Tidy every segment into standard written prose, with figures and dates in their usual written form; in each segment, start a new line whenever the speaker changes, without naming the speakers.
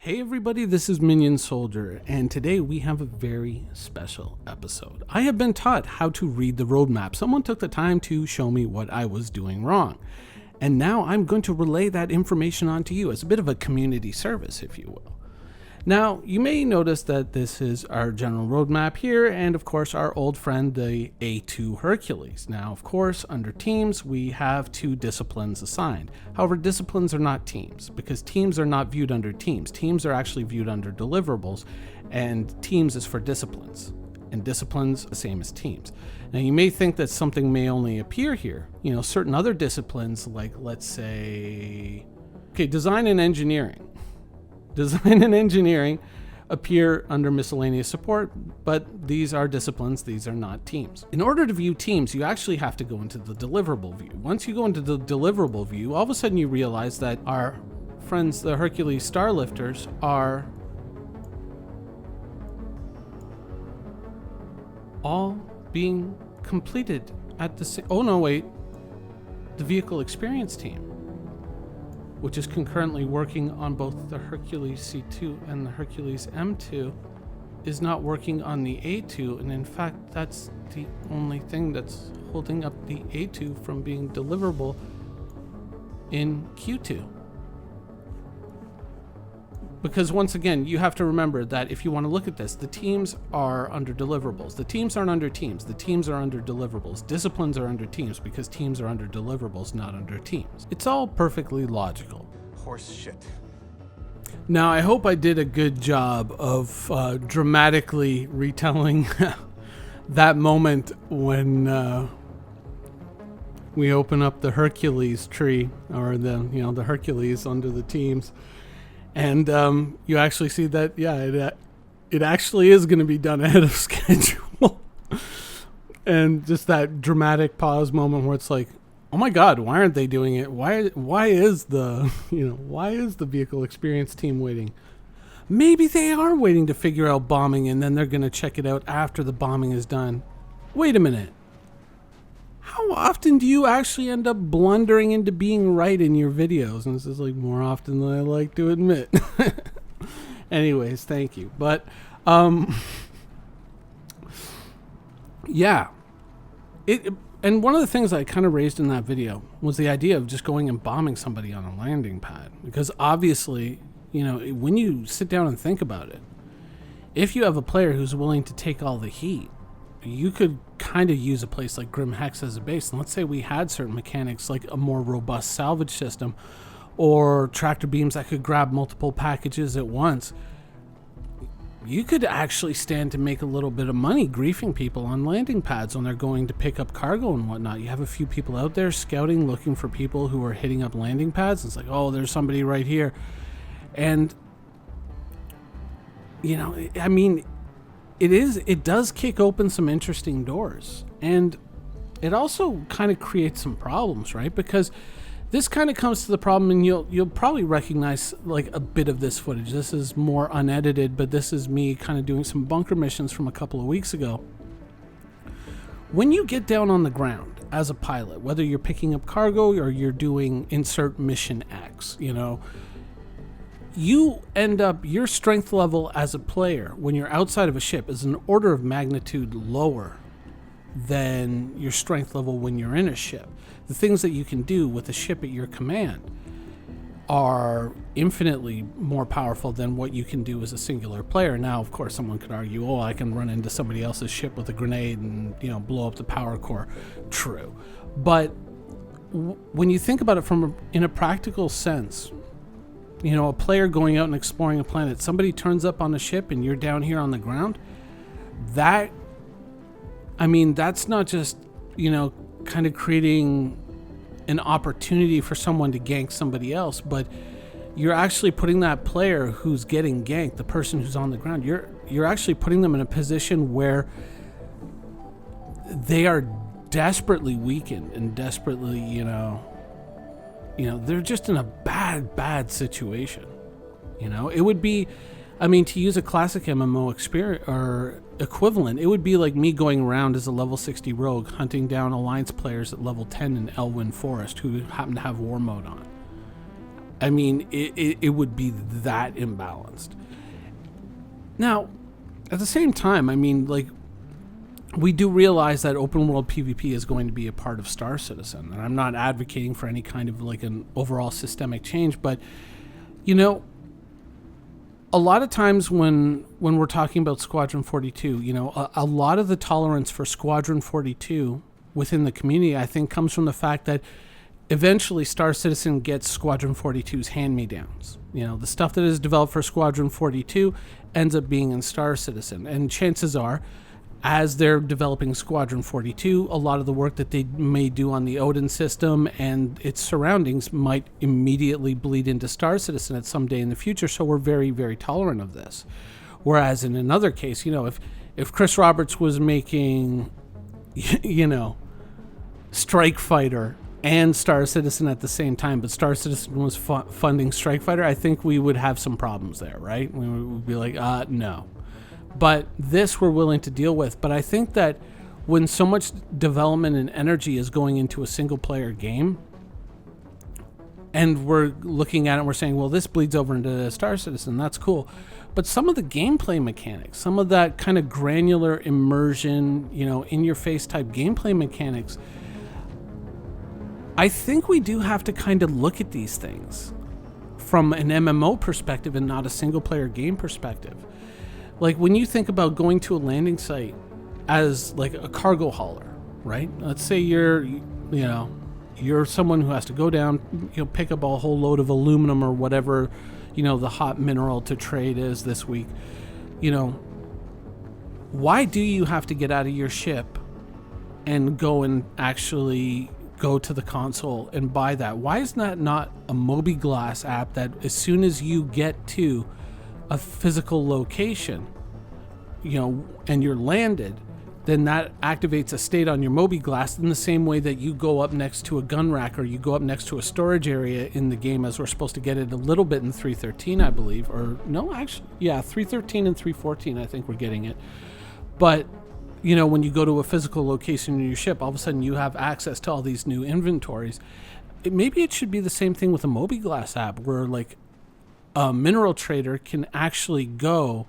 Hey everybody, this is Minion Soldier, and today we have a very special episode. I have been taught how to read the roadmap. Someone took the time to show me what I was doing wrong. And now I'm going to relay that information onto you as a bit of a community service, if you will. Now, you may notice that this is our general roadmap here, and of course our old friend, the A2 Hercules. Now, of course, under teams, we have 2 disciplines assigned. However, disciplines are not teams, because teams are not viewed under teams. Teams are actually viewed under deliverables, and teams is for disciplines, and disciplines the same as teams. Now, you may think that something may only appear here. You know, certain other disciplines, like let's say, design and engineering. Design and engineering appear under miscellaneous support, but these are disciplines, these are not teams. In order to view teams, you actually have to go into the deliverable view. Once you go into the deliverable view, all of a sudden you realize that our friends, the Hercules Starlifters, are all being completed at the same... Oh no, wait. The vehicle experience team, which is concurrently working on both the Hercules C2 and the Hercules M2, is not working on the A2, and in fact that's the only thing that's holding up the A2 from being deliverable in Q2. Because once again, you have to remember that if you want to look at this, the teams are under deliverables. The teams aren't under teams. The teams are under deliverables. Disciplines are under teams because teams are under deliverables, not under teams. It's all perfectly logical.
Horse shit.
Now, I hope I did a good job of dramatically retelling that moment when we open up the Hercules tree, or the Hercules under the teams. And you actually see that, it actually is going to be done ahead of schedule. And just that dramatic pause moment where it's like, oh my God, why aren't they doing it? Why is the vehicle experience team waiting? Maybe they are waiting to figure out bombing, and then they're going to check it out after the bombing is done. Wait a minute. How often do you actually end up blundering into being right in your videos? And this is like more often than I like to admit. Anyways, thank you. But, yeah. And one of the things I kind of raised in that video was the idea of just going and bombing somebody on a landing pad. Because obviously, when you sit down and think about it, if you have a player who's willing to take all the heat, you could kind of use a place like Grim Hex as a base. And let's say we had certain mechanics like a more robust salvage system or tractor beams that could grab multiple packages at once. You could actually stand to make a little bit of money griefing people on landing pads when they're going to pick up cargo and whatnot. You have a few people out there scouting, looking for people who are hitting up landing pads. It's like, oh, there's somebody right here. And, it does kick open some interesting doors, and it also kind of creates some problems, right? Because this kind of comes to the problem, and you'll probably recognize like a bit of this footage. This is more unedited, but this is me kind of doing some bunker missions from a couple of weeks ago. When you get down on the ground as a pilot, whether you're picking up cargo or you're doing insert mission X, you end up, your strength level as a player when you're outside of a ship is an order of magnitude lower than your strength level when you're in a ship. The things that you can do with a ship at your command are infinitely more powerful than what you can do as a singular player. Now, of course, someone could argue, oh, I can run into somebody else's ship with a grenade and, blow up the power core. True. But when you think about it in a practical sense, a player going out and exploring a planet, somebody turns up on a ship and you're down here on the ground, that's not just, kind of creating an opportunity for someone to gank somebody else, but you're actually putting that player who's getting ganked, the person who's on the ground, you're actually putting them in a position where they are desperately weakened and desperately, they're just in a bad situation. It would be, to use a classic MMO experience or equivalent, it would be like me going around as a level 60 rogue hunting down Alliance players at level 10 in Elwyn Forest who happen to have war mode on. I mean, it would be that imbalanced. Now, at the same time, I mean, like, we do realize that open world PvP is going to be a part of Star Citizen, and I'm not advocating for any kind of like an overall systemic change, but you know, a lot of times when we're talking about Squadron 42, you know, a lot of the tolerance for Squadron 42 within the community, I think, comes from the fact that eventually Star Citizen gets Squadron 42's hand-me-downs. You know, the stuff that is developed for Squadron 42 ends up being in Star Citizen, and chances are, as they're developing Squadron 42, a lot of the work that they may do on the Odin system and its surroundings might immediately bleed into Star Citizen at some day in the future, so we're very, very tolerant of this. Whereas in another case, you know, if Chris Roberts was making, you know, Strike Fighter and Star Citizen at the same time, but Star Citizen was funding Strike Fighter, I think we would have some problems there, right? We would be like, no. But this we're willing to deal with. But I think that when so much development and energy is going into a single player game, and we're looking at it and we're saying, well, this bleeds over into Star Citizen, that's cool. But some of the gameplay mechanics, some of that kind of granular immersion, you know, in your face type gameplay mechanics, I think we do have to kind of look at these things from an MMO perspective and not a single player game perspective. Like when you think about going to a landing site as like a cargo hauler, right? Let's say you're someone who has to go down, you know, pick up a whole load of aluminum or whatever, you know, the hot mineral to trade is this week. You know, why do you have to get out of your ship and go and actually go to the console and buy that? Why is that not a mobiGlas app that as soon as you get to a physical location, you know, and you're landed, then that activates a state on your mobiGlas in the same way that you go up next to a gun rack or you go up next to a storage area in the game, as we're supposed to get it a little bit in 313, I believe. Or no, actually, yeah, 313 and 314, I think we're getting it. But, you know, when you go to a physical location in your ship, all of a sudden you have access to all these new inventories. Maybe it should be the same thing with a mobiGlas app where, like, a mineral trader can actually go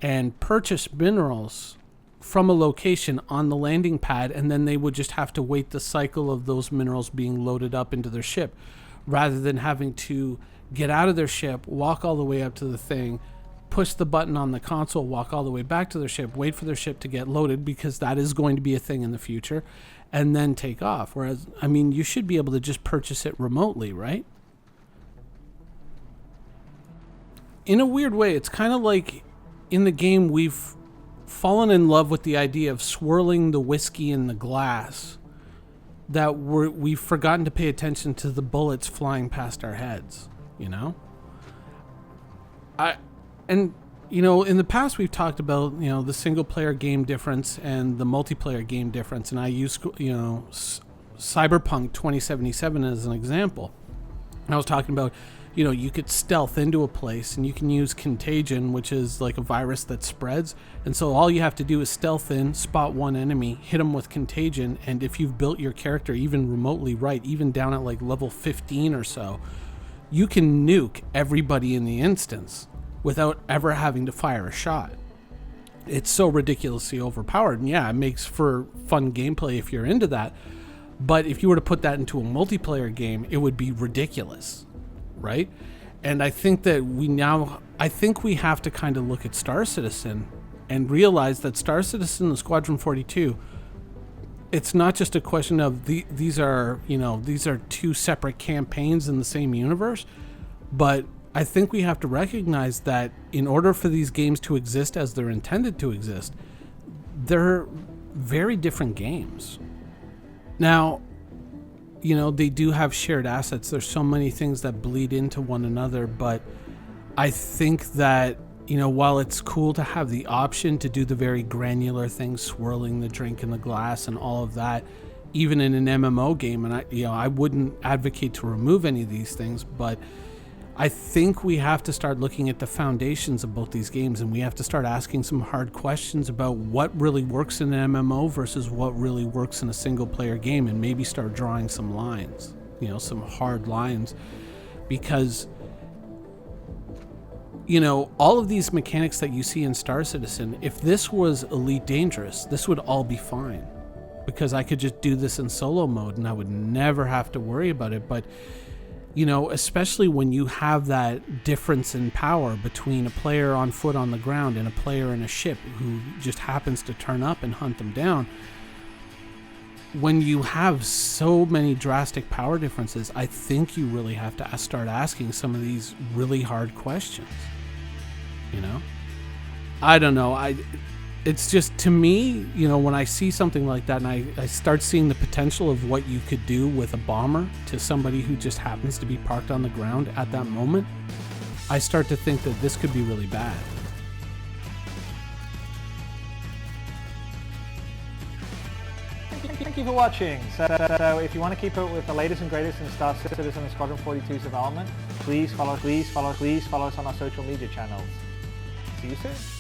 and purchase minerals from a location on the landing pad, and then they would just have to wait the cycle of those minerals being loaded up into their ship, rather than having to get out of their ship, walk all the way up to the thing, push the button on the console, walk all the way back to their ship, wait for their ship to get loaded, because that is going to be a thing in the future, and then take off. Whereas, I mean, you should be able to just purchase it remotely, right? In a weird way, it's kind of like in the game we've fallen in love with the idea of swirling the whiskey in the glass, that we've forgotten to pay attention to the bullets flying past our heads, you know? And you know, in the past we've talked about, you know, the single player game difference and the multiplayer game difference, and I use, you know, Cyberpunk 2077 as an example. I was talking about, you know, you could stealth into a place and you can use contagion, which is like a virus that spreads. And so all you have to do is stealth in, spot one enemy, hit them with contagion. And if you've built your character even remotely right, even down at like level 15 or so, you can nuke everybody in the instance without ever having to fire a shot. It's so ridiculously overpowered. And yeah, it makes for fun gameplay if you're into that. But if you were to put that into a multiplayer game, it would be ridiculous. Right? And I think that we have to kind of look at Star Citizen and realize that Star Citizen and Squadron 42, it's not just a question of these are two separate campaigns in the same universe, but I think we have to recognize that in order for these games to exist as they're intended to exist, they're very different games. Now, you know, they do have shared assets. There's so many things that bleed into one another, but I think that, you know, while it's cool to have the option to do the very granular things, swirling the drink in the glass and all of that, even in an MMO game, and I wouldn't advocate to remove any of these things, but I think we have to start looking at the foundations of both these games, and we have to start asking some hard questions about what really works in an MMO versus what really works in a single player game, and maybe start drawing some lines, you know, some hard lines. because, you know, all of these mechanics that you see in Star Citizen, if this was Elite Dangerous, this would all be fine, because I could just do this in solo mode and I would never have to worry about it. But, you know, especially when you have that difference in power between a player on foot on the ground and a player in a ship who just happens to turn up and hunt them down, when you have so many drastic power differences, I think you really have to start asking some of these really hard questions. You know, I don't know. It's just, to me, you know, when I see something like that and I start seeing the potential of what you could do with a bomber to somebody who just happens to be parked on the ground at that moment, I start to think that this could be really bad.
Thank you for watching. So if you want to keep up with the latest and greatest in Star Citizen and Squadron 42's development, please follow us on our social media channels. See you soon.